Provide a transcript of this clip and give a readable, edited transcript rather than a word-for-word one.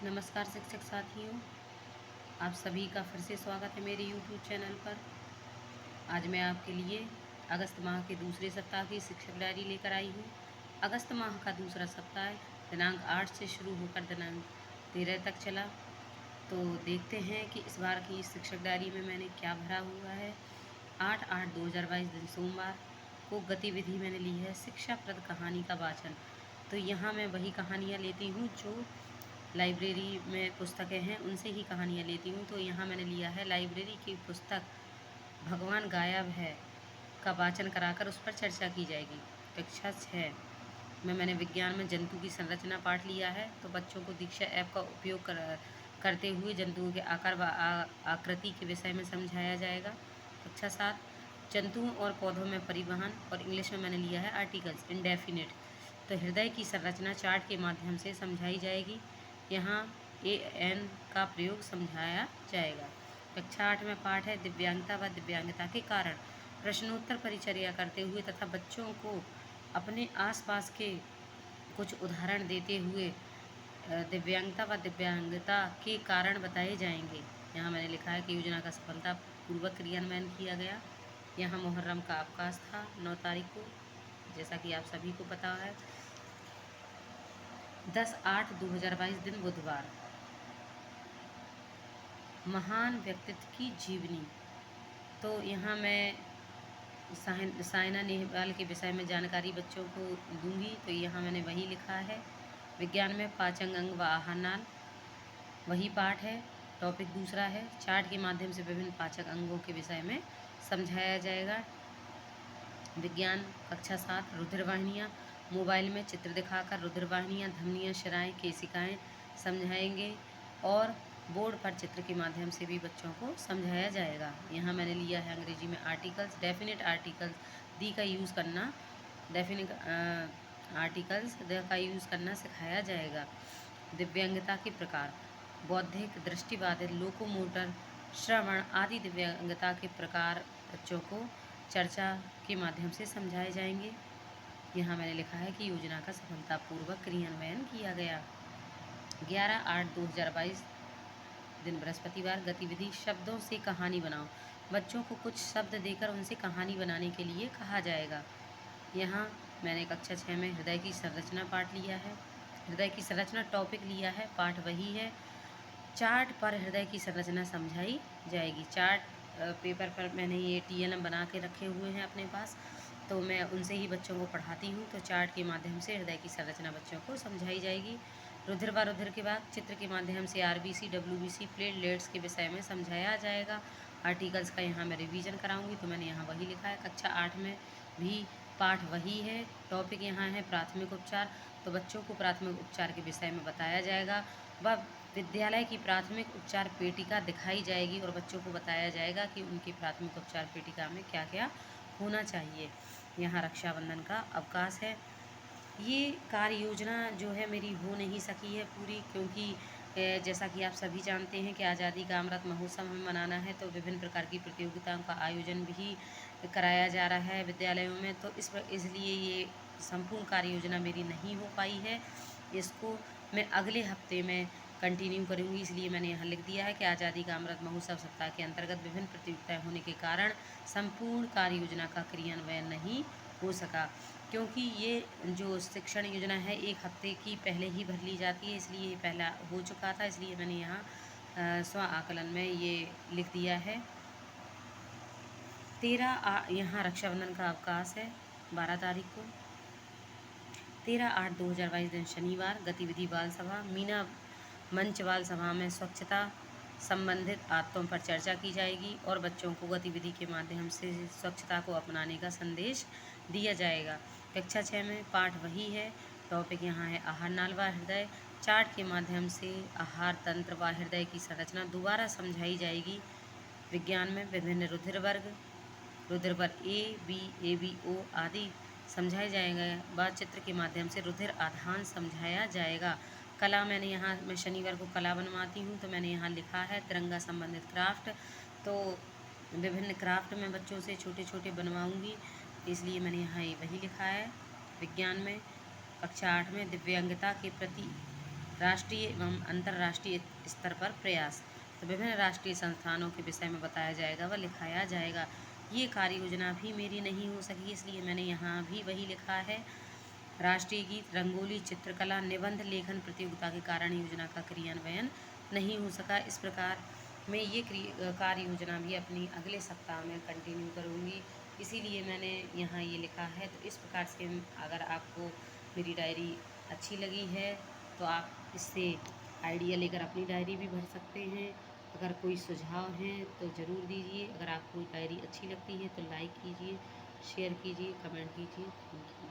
नमस्कार शिक्षक साथियों, आप सभी का फिर से स्वागत है मेरे YouTube चैनल पर। आज मैं आपके लिए अगस्त माह के दूसरे सप्ताह की शिक्षक डायरी लेकर आई हूँ। अगस्त माह का दूसरा सप्ताह दिनांक 8 से शुरू होकर दिनांक 13 तक चला। तो देखते हैं कि इस बार की शिक्षक डायरी में मैंने क्या भरा हुआ है। 8/8/2022 दिन सोमवार को गतिविधि मैंने ली है शिक्षाप्रद कहानी का वाचन। तो यहाँ मैं वही कहानियाँ लेती हूँ जो लाइब्रेरी में पुस्तकें हैं उनसे ही कहानियाँ लेती हूँ। तो यहाँ मैंने लिया है लाइब्रेरी की पुस्तक भगवान गायब है का वाचन कराकर उस पर चर्चा की जाएगी। कक्षा 6 में मैंने विज्ञान में जंतु की संरचना पाठ लिया है। तो बच्चों को दीक्षा ऐप का उपयोग करते हुए जंतुओं के आकार व आकृति के विषय में समझाया जाएगा। कक्षा 7 जंतुओं और पौधों में परिवहन और इंग्लिश में मैंने लिया है आर्टिकल्स इंडेफिनिट। तो हृदय की संरचना चार्ट के माध्यम से समझाई जाएगी। यहाँ AN का प्रयोग समझाया जाएगा। कक्षा 8 में पाठ है दिव्यांगता व दिव्यांगता के कारण। प्रश्नोत्तर परिचर्या करते हुए तथा बच्चों को अपने आसपास के कुछ उदाहरण देते हुए दिव्यांगता व दिव्यांगता के कारण बताए जाएंगे। यहाँ मैंने लिखा है कि योजना का सफलतापूर्वक क्रियान्वयन किया गया। यहाँ मुहर्रम का अवकाश था 9 तारीख को, जैसा कि आप सभी को पता है। 10/8/2022 दिन बुधवार। महान व्यक्तित्व की जीवनी। तो यहाँ मैं साइना नेहवाल के विषय में जानकारी बच्चों को दूंगी। तो यहाँ मैंने वही लिखा है। विज्ञान में पाचन अंग व आहार नाल वही पाठ है। टॉपिक दूसरा है चार्ट के माध्यम से विभिन्न पाचक अंगों के विषय में समझाया जाएगा। विज्ञान कक्षा 7 रुधिरवाहिनियाँ मोबाइल में चित्र दिखाकर रुधिरवाहिनियाँ धमनियाँ शिराएँ केशिकाएँ समझाएंगे और बोर्ड पर चित्र के माध्यम से भी बच्चों को समझाया जाएगा। यहाँ मैंने लिया है अंग्रेजी में आर्टिकल्स डेफिनेट आर्टिकल्स दी का यूज़ करना डेफिनेट आर्टिकल्स द का यूज़ करना सिखाया जाएगा। दिव्यांगता के प्रकार बौद्धिक दृष्टिबाधित लोकोमोटर श्रवण आदि दिव्यांगता के प्रकार बच्चों को चर्चा के माध्यम से समझाए जाएंगे। यहाँ मैंने लिखा है कि योजना का सफलतापूर्वक क्रियान्वयन किया गया। 11/8/2022 दिन बृहस्पतिवार गतिविधि शब्दों से कहानी बनाओ। बच्चों को कुछ शब्द देकर उनसे कहानी बनाने के लिए कहा जाएगा। यहाँ मैंने कक्षा 6 में हृदय की संरचना पाठ लिया है। हृदय की संरचना टॉपिक लिया है, पाठ वही है। चार्ट पर हृदय की संरचना समझाई जाएगी। चार्ट पेपर पर मैंने ये TLM बना के रखे हुए हैं अपने पास, तो मैं उनसे ही बच्चों को पढ़ाती हूँ। तो चार्ट के माध्यम से हृदय की संरचना बच्चों को समझाई जाएगी। रुधिर व रुधिर के बाद चित्र के माध्यम से RBC WBC प्लेटलेट्स के विषय में समझाया जाएगा। आर्टिकल्स का यहाँ मैं रिवीजन कराऊंगी, तो मैंने यहाँ वही लिखा है। कक्षा 8 में भी पाठ वही है। टॉपिक यहाँ है प्राथमिक उपचार। तो बच्चों को प्राथमिक उपचार के विषय में बताया जाएगा। वह विद्यालय की प्राथमिक उपचार पेटिका दिखाई जाएगी और बच्चों को बताया जाएगा कि उनकी प्राथमिक उपचार पेटिका में क्या क्या होना चाहिए। यहाँ रक्षाबंधन का अवकाश है। ये कार्य योजना जो है मेरी हो नहीं सकी है पूरी, क्योंकि जैसा कि आप सभी जानते हैं कि आज़ादी का अमृत महोत्सव हमें मनाना है। तो विभिन्न प्रकार की प्रतियोगिताओं का आयोजन भी कराया जा रहा है विद्यालयों में। तो इसलिए ये संपूर्ण कार्य योजना मेरी नहीं हो पाई है। इसको मैं अगले हफ्ते में कंटिन्यू करूँगी। इसलिए मैंने यहाँ लिख दिया है कि आज़ादी का अमृत महोत्सव सप्ताह के अंतर्गत विभिन्न प्रतियोगिताएं होने के कारण संपूर्ण कार्य योजना का क्रियान्वयन नहीं हो सका, क्योंकि ये जो शिक्षण योजना है 1 हफ्ते की पहले ही भर ली जाती है। इसलिए ये पहला हो चुका था, इसलिए मैंने यहाँ स्व आकलन में ये लिख दिया है। 13 यहाँ रक्षाबंधन का अवकाश है 12 तारीख को। 13/8/2022 दिन शनिवार गतिविधि बाल सभा मीना मंच बाल सभा में स्वच्छता संबंधित आदतों पर चर्चा की जाएगी और बच्चों को गतिविधि के माध्यम से स्वच्छता को अपनाने का संदेश दिया जाएगा। कक्षा 6 में पाठ वही है। टॉपिक यहाँ है आहार नाल व हृदय। चार्ट के माध्यम से आहार तंत्र व हृदय की संरचना दोबारा समझाई जाएगी। विज्ञान में विभिन्न रुधिर वर्ग A, B, AB, O आदि समझाए जाएंगे। बाद चित्र के माध्यम से रुधिर आधान समझाया जाएगा। कला मैं शनिवार को कला बनवाती हूँ, तो मैंने यहाँ लिखा है तिरंगा संबंधित क्राफ्ट। तो विभिन्न क्राफ्ट में बच्चों से छोटे छोटे बनवाऊँगी, इसलिए मैंने यहाँ वही लिखा है। विज्ञान में कक्षा 8 में दिव्यांगता के प्रति राष्ट्रीय एवं अंतर्राष्ट्रीय स्तर पर प्रयास। तो विभिन्न राष्ट्रीय संस्थानों के विषय में बताया जाएगा व लिखाया जाएगा। ये कार्य योजना भी मेरी नहीं हो सकी, इसलिए मैंने यहाँ भी वही लिखा है। राष्ट्रीय गीत, रंगोली, चित्रकला, निबंध लेखन प्रतियोगिता के कारण योजना का क्रियान्वयन नहीं हो सका। इस प्रकार मैं ये कार्य योजना भी अपनी अगले सप्ताह में कंटिन्यू करूँगी, इसीलिए मैंने यहाँ ये लिखा है। तो इस प्रकार से अगर आपको मेरी डायरी अच्छी लगी है तो आप इससे आइडिया लेकर अपनी डायरी भी भर सकते हैं। अगर कोई सुझाव हैं तो ज़रूर दीजिए। अगर आपको डायरी अच्छी लगती है तो लाइक कीजिए, शेयर कीजिए, कमेंट कीजिए। Thank you.